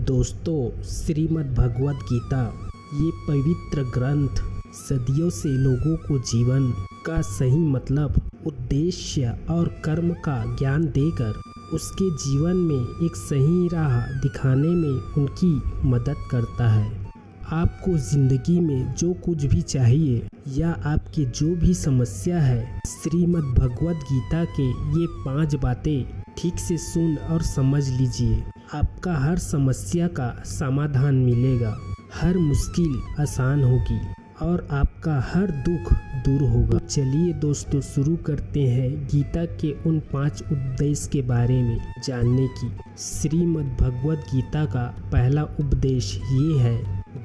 दोस्तों, श्रीमद् भगवद गीता ये पवित्र ग्रंथ सदियों से लोगों को जीवन का सही मतलब, उद्देश्य और कर्म का ज्ञान देकर उसके जीवन में एक सही राह दिखाने में उनकी मदद करता है। आपको ज़िंदगी में जो कुछ भी चाहिए या आपकी जो भी समस्या है, श्रीमद् भगवद गीता के ये 5 बातें ठीक से सुन और समझ लीजिए। आपका हर समस्या का समाधान मिलेगा, हर मुश्किल आसान होगी और आपका हर दुख दूर होगा। चलिए दोस्तों, शुरू करते हैं गीता के उन 5 उपदेश के बारे में जानने की। श्रीमद् भगवद गीता का पहला उपदेश ये है,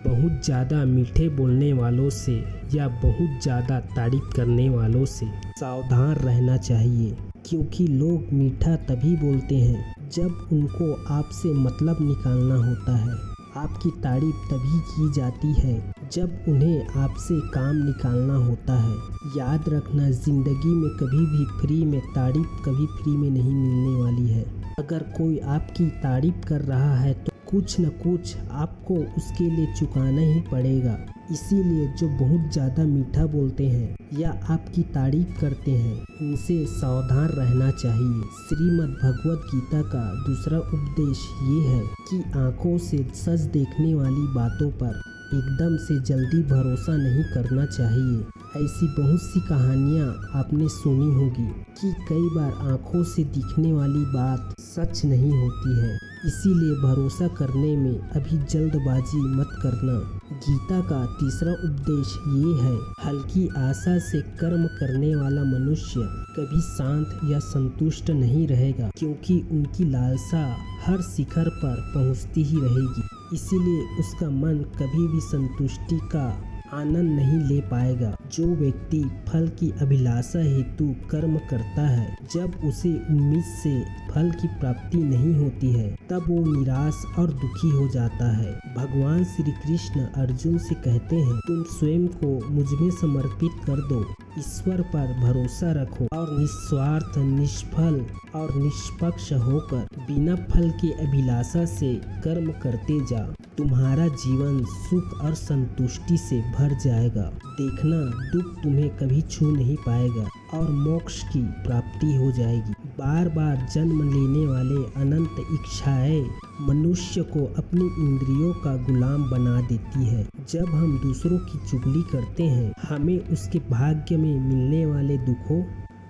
बहुत ज़्यादा मीठे बोलने वालों से या बहुत ज़्यादा तारीफ करने वालों से सावधान रहना चाहिए, क्योंकि लोग मीठा तभी बोलते हैं जब उनको आपसे मतलब निकालना होता है। आपकी तारीफ तभी की जाती है जब उन्हें आपसे काम निकालना होता है। याद रखना, ज़िंदगी में कभी भी फ्री में तारीफ कभी फ्री में नहीं मिलने वाली है। अगर कोई आपकी तारीफ कर रहा है तो कुछ न कुछ आपको उसके लिए चुकाना ही पड़ेगा। इसीलिए जो बहुत ज़्यादा मीठा बोलते हैं या आपकी तारीफ करते हैं, उनसे सावधान रहना चाहिए। श्रीमद् भगवद गीता का दूसरा उपदेश ये है कि आँखों से सच देखने वाली बातों पर एकदम से जल्दी भरोसा नहीं करना चाहिए। ऐसी बहुत सी कहानियाँ आपने सुनी होगी कि कई बार आँखों से दिखने वाली बात सच नहीं होती है। इसीलिए भरोसा करने में अभी जल्दबाजी मत करना। गीता का तीसरा उपदेश ये है, हल्की आशा से कर्म करने वाला मनुष्य कभी शांत या संतुष्ट नहीं रहेगा, क्योंकि उनकी लालसा हर शिखर पर पहुंचती ही रहेगी। इसीलिए उसका मन कभी भी संतुष्टि का आनंद नहीं ले पाएगा। जो व्यक्ति फल की अभिलाषा हेतु कर्म करता है, जब उसे उम्मीद से फल की प्राप्ति नहीं होती है, तब वो निराश और दुखी हो जाता है। भगवान श्री कृष्ण अर्जुन से कहते हैं, तुम स्वयं को मुझमें समर्पित कर दो, ईश्वर पर भरोसा रखो और निस्वार्थ, निष्फल और निष्पक्ष होकर बिना फल की अभिलाषा से कर्म करते जाओ। तुम्हारा जीवन सुख और संतुष्टि से भर जाएगा। देखना, दुख तुम्हें कभी छू नहीं पाएगा और मोक्ष की प्राप्ति हो जाएगी। बार बार जन्म लेने वाले अनंत इच्छाएं मनुष्य को अपनी इंद्रियों का गुलाम बना देती है। जब हम दूसरों की चुगली करते हैं, हमें उसके भाग्य में मिलने वाले दुखों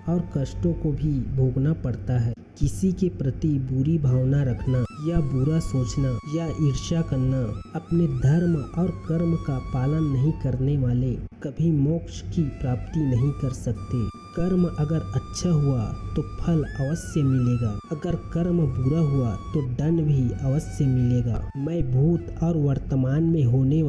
और कष्टों को भी भोगना पड़ता है। किसी के प्रति बुरी भावना रखना या बुरा सोचना या ईर्ष्या करना, अपने धर्म और कर्म का पालन नहीं करने वाले कभी मोक्ष की प्राप्ति नहीं कर सकते। कर्म अगर अच्छा हुआ तो फल अवश्य मिलेगा, अगर कर्म बुरा हुआ तो दंड भी अवश्य मिलेगा। मैं भूत और वर्तमान में होने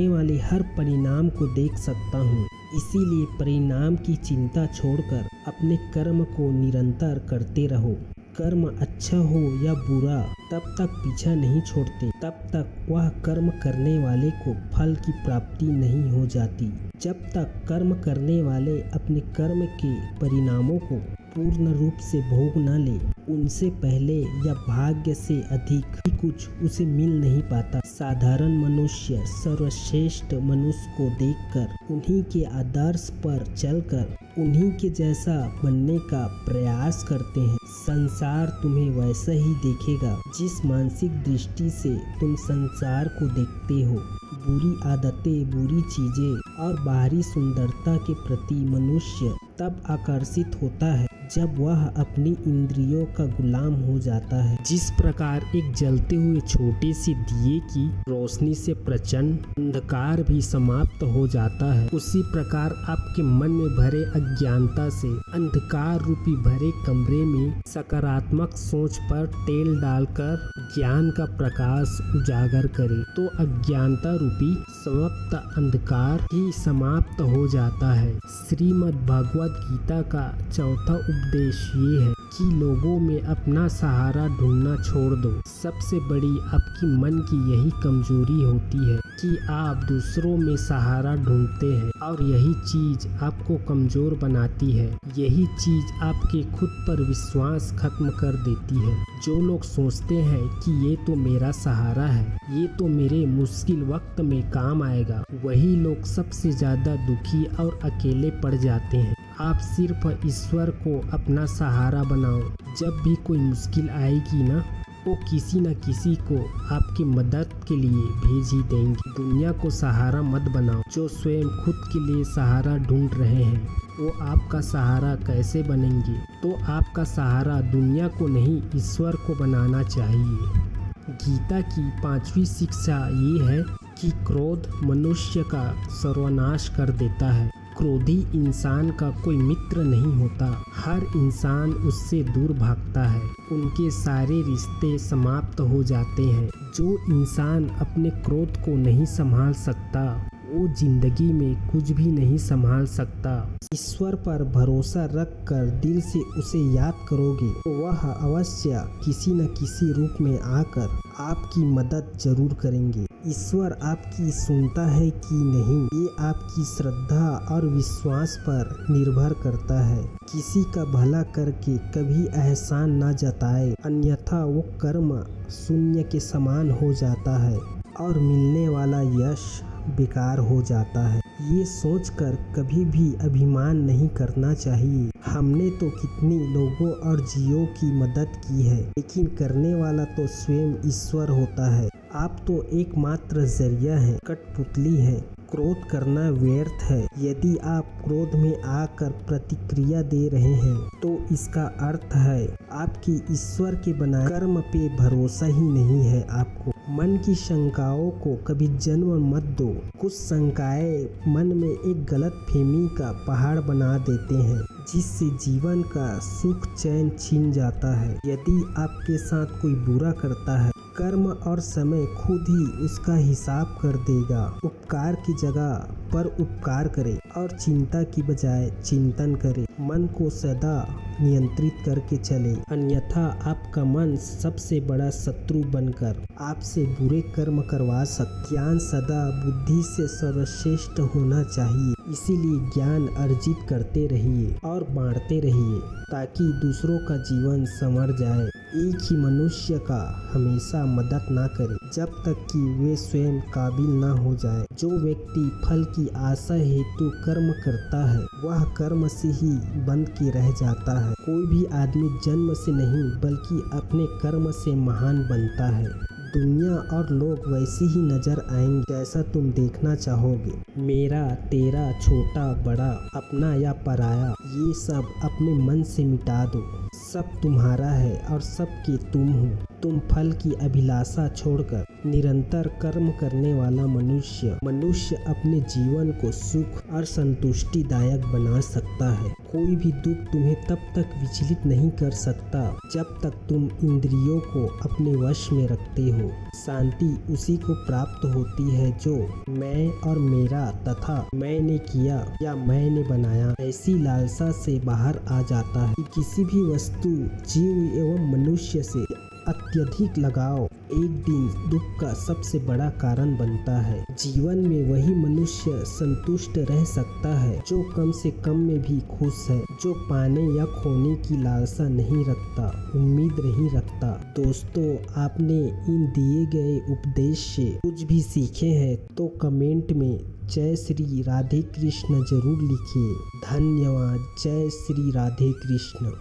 वाली हर परिणाम को देख सकता हूँ। इसीलिए परिणाम की चिंता छोड़कर अपने कर्म को निरंतर करते रहो। कर्म अच्छा हो या बुरा, तब तक पीछा नहीं छोड़ते, तब तक वह कर्म करने वाले को फल की प्राप्ति नहीं हो जाती। जब तक कर्म करने वाले अपने कर्म के परिणामों को पूर्ण रूप से भोग न ले, उनसे पहले या भाग्य से अधिक ही कुछ उसे मिल नहीं पाता। साधारण मनुष्य सर्वश्रेष्ठ मनुष्य को देखकर, उन्हीं के आदर्श पर चलकर उन्हीं के जैसा बनने का प्रयास करते हैं। संसार तुम्हें वैसा ही देखेगा जिस मानसिक दृष्टि से तुम संसार को देखते हो। बुरी आदतें, बुरी चीजें और बाहरी सुंदरता के प्रति मनुष्य तब आकर्षित होता है जब वह अपनी इंद्रियों का गुलाम हो जाता है। जिस प्रकार एक जलते हुए छोटे से दिए की रोशनी से प्रचंड अंधकार भी समाप्त हो जाता है, उसी प्रकार आपके मन में भरे अज्ञानता से अंधकार रूपी भरे कमरे में सकारात्मक सोच पर तेल डालकर ज्ञान का प्रकाश उजागर करे, तो अज्ञानता रूपी समाप्त अंधकार ही समाप्त हो जाता है। श्रीमद् भगवद गीता का चौथा उपदेश ये है कि लोगों में अपना सहारा ढूंढना छोड़ दो। सबसे बड़ी आपकी मन की यही कमजोरी होती है। कि आप दूसरों में सहारा ढूंढते हैं और यही चीज आपको कमजोर बनाती है। यही चीज आपके खुद पर विश्वास खत्म कर देती है। जो लोग सोचते हैं कि ये तो मेरा सहारा है, ये तो मेरे मुश्किल वक्त में काम आएगा, वही लोग सबसे ज्यादा दुखी और अकेले पड़ जाते हैं। आप सिर्फ ईश्वर को अपना सहारा बनाओ। जब भी कोई मुश्किल आएगी ना, वो किसी न किसी को आपकी मदद के लिए भेज ही देंगे। दुनिया को सहारा मत बनाओ। जो स्वयं खुद के लिए सहारा ढूंढ रहे हैं वो आपका सहारा कैसे बनेंगे? तो आपका सहारा दुनिया को नहीं, ईश्वर को बनाना चाहिए। गीता की 5वीं शिक्षा ये है कि क्रोध मनुष्य का सर्वनाश कर देता है। क्रोधी इंसान का कोई मित्र नहीं होता। हर इंसान उससे दूर भागता है। उनके सारे रिश्ते समाप्त हो जाते हैं। जो इंसान अपने क्रोध को नहीं संभाल सकता वो जिंदगी में कुछ भी नहीं संभाल सकता। ईश्वर पर भरोसा रख कर दिल से उसे याद करोगे तो वह अवश्य किसी न किसी रूप में आकर आपकी मदद जरूर करेंगे। ईश्वर आपकी सुनता है कि नहीं, ये आपकी श्रद्धा और विश्वास पर निर्भर करता है। किसी का भला करके कभी एहसान न जताए, अन्यथा वो कर्म शून्य के समान हो जाता है और मिलने वाला यश बेकार हो जाता है। ये सोचकर कभी भी अभिमान नहीं करना चाहिए। हमने तो कितनी लोगों और जीवों की मदद की है, लेकिन करने वाला तो स्वयं ईश्वर होता है। आप तो एकमात्र जरिया है, कठपुतली है। क्रोध करना व्यर्थ है। यदि आप क्रोध में आकर प्रतिक्रिया दे रहे हैं तो इसका अर्थ है आपकी ईश्वर के बनाए कर्म पे भरोसा ही नहीं है। आपको मन की शंकाओं को कभी जन्म मत दो। कुछ शंकाएं मन में एक गलतफहमी का पहाड़ बना देते हैं, जिससे जीवन का सुख चैन छीन जाता है। यदि आपके साथ कोई बुरा करता है, कर्म और समय खुद ही उसका हिसाब कर देगा। उपकार की जगह पर उपकार करे और चिंता की बजाय चिंतन करे। मन को सदा नियंत्रित करके चले, अन्यथा आपका मन सबसे बड़ा शत्रु बनकर आपसे बुरे कर्म करवा सकता। ज्ञान सदा बुद्धि से सर्वश्रेष्ठ होना चाहिए। इसीलिए ज्ञान अर्जित करते रहिए और बांटते रहिए ताकि दूसरों का जीवन संवर जाए। एक ही मनुष्य का हमेशा मदद ना करे जब तक कि वे स्वयं काबिल ना हो जाए। जो व्यक्ति फल की आशा हेतु कर्म करता है वह कर्म से ही बंध के रह जाता है। कोई भी आदमी जन्म से नहीं बल्कि अपने कर्म से महान बनता है। दुनिया और लोग वैसे ही नजर आएंगे जैसा तुम देखना चाहोगे। मेरा तेरा छोटा बड़ा अपना या पराया ये सब अपने मन से मिटा दो। सब तुम्हारा है और सबके तुम हो। तुम फल की अभिलाषा छोड़कर निरंतर कर्म करने वाला मनुष्य अपने जीवन को सुख और संतुष्टिदायक बना सकता है। कोई भी दुख तुम्हें तब तक विचलित नहीं कर सकता जब तक तुम इंद्रियों को अपने वश में रखते हो। शांति उसी को प्राप्त होती है जो मैं और मेरा तथा मैंने किया या मैंने बनाया ऐसी लालसा से बाहर आ जाता है। किसी भी वस्तु जीव एवं मनुष्य से अत्यधिक लगाव एक दिन दुख का सबसे बड़ा कारण बनता है। जीवन में वही मनुष्य संतुष्ट रह सकता है जो कम से कम में भी खुश है, जो पाने या खोने की लालसा नहीं रखता, उम्मीद नहीं रखता। दोस्तों, आपने इन दिए गए उपदेश से कुछ भी सीखे हैं तो कमेंट में जय श्री राधे कृष्ण जरूर लिखिए। धन्यवाद। जय श्री राधे कृष्ण।